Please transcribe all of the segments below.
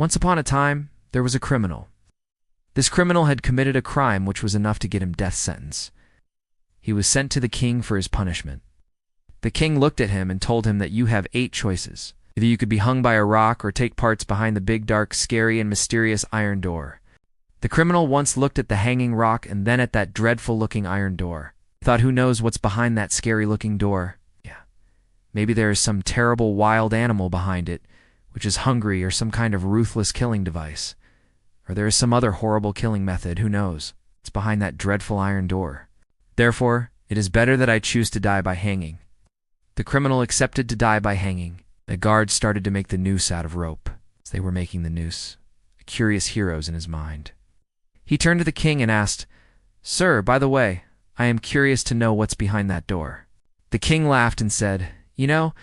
Once upon a time, there was a criminal. This criminal had committed a crime which was enough to get him death sentence. He was sent to the king for his punishment. The king looked at him and told him that you have 8 choices. Either you could be hung by a rock or take parts behind the big, dark, scary, and mysterious iron door. The criminal once looked at the hanging rock and then at that dreadful-looking iron door. He thought, who knows what's behind that scary-looking door? Yeah, maybe there is some terrible wild animal behind it, which is hungry, or some kind of ruthless killing device. Or there is some other horrible killing method, who knows? It's behind that dreadful iron door. Therefore, it is better that I choose to die by hanging. The criminal accepted to die by hanging. The guards started to make the noose out of rope. As they were making the noose, curious heroes in his mind. He turned to the king and asked, "Sir, by the way, I am curious to know what's behind that door." The king laughed and said, "You know,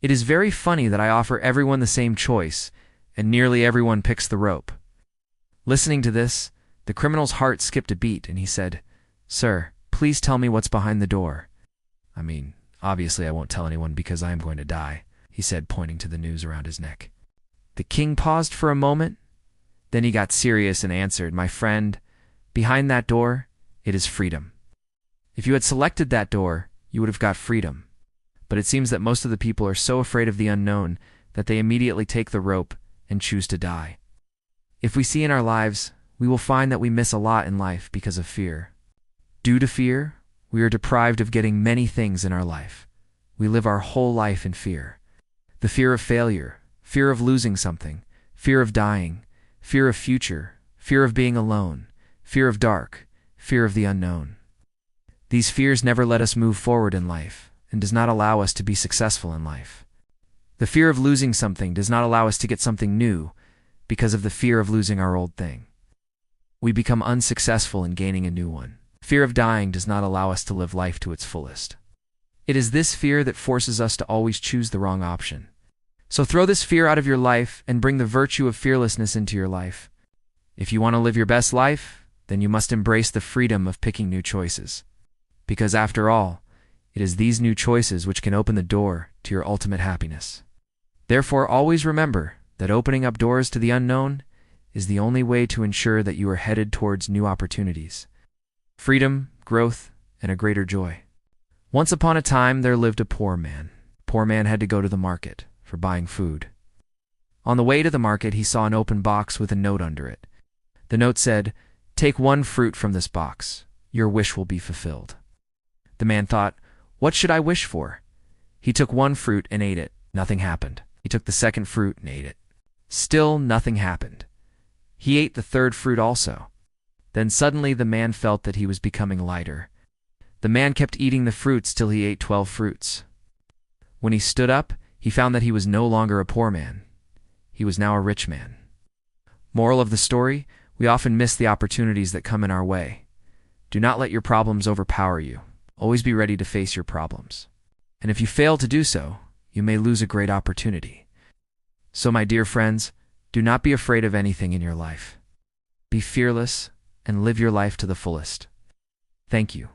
it is very funny that I offer everyone the same choice, and nearly everyone picks the rope." Listening to this, the criminal's heart skipped a beat, and he said, "Sir, please tell me what's behind the door." "I mean, obviously I won't tell anyone because I am going to die," he said, pointing to the noose around his neck. The king paused for a moment. Then he got serious and answered, "My friend, behind that door, it is freedom. If you had selected that door, you would have got freedom. But it seems that most of the people are so afraid of the unknown that they immediately take the rope and choose to die. If we see in our lives, we will find that we miss a lot in life because of fear. Due to fear, we are deprived of getting many things in our life. We live our whole life in fear. The fear of failure, fear of losing something, fear of dying, fear of future, fear of being alone, fear of dark, fear of the unknown. These fears never let us move forward in life and does not allow us to be successful in life. The fear of losing something does not allow us to get something new because of the fear of losing our old thing. We become unsuccessful in gaining a new one. Fear of dying does not allow us to live life to its fullest. It is this fear that forces us to always choose the wrong option. So throw this fear out of your life and bring the virtue of fearlessness into your life. If you want to live your best life, then you must embrace the freedom of picking new choices. Because after all, it is these new choices which can open the door to your ultimate happiness. Therefore, always remember that opening up doors to the unknown is the only way to ensure that you are headed towards new opportunities, freedom, growth, and a greater joy. Once upon a time, there lived a poor man. The poor man had to go to the market for buying food. On the way to the market, he saw an open box with a note under it. The note said, "Take 1 fruit from this box. Your wish will be fulfilled." The man thought, "What should I wish for?" He took 1 fruit and ate it. Nothing happened. He took the 2nd fruit and ate it. Still nothing happened. He ate the 3rd fruit also. Then suddenly the man felt that he was becoming lighter. The man kept eating the fruits till he ate 12 fruits. When he stood up, he found that he was no longer a poor man. He was now a rich man. Moral of the story, we often miss the opportunities that come in our way. Do not let your problems overpower you. Always be ready to face your problems. And if you fail to do so, you may lose a great opportunity. So, my dear friends, do not be afraid of anything in your life. Be fearless and live your life to the fullest. Thank you.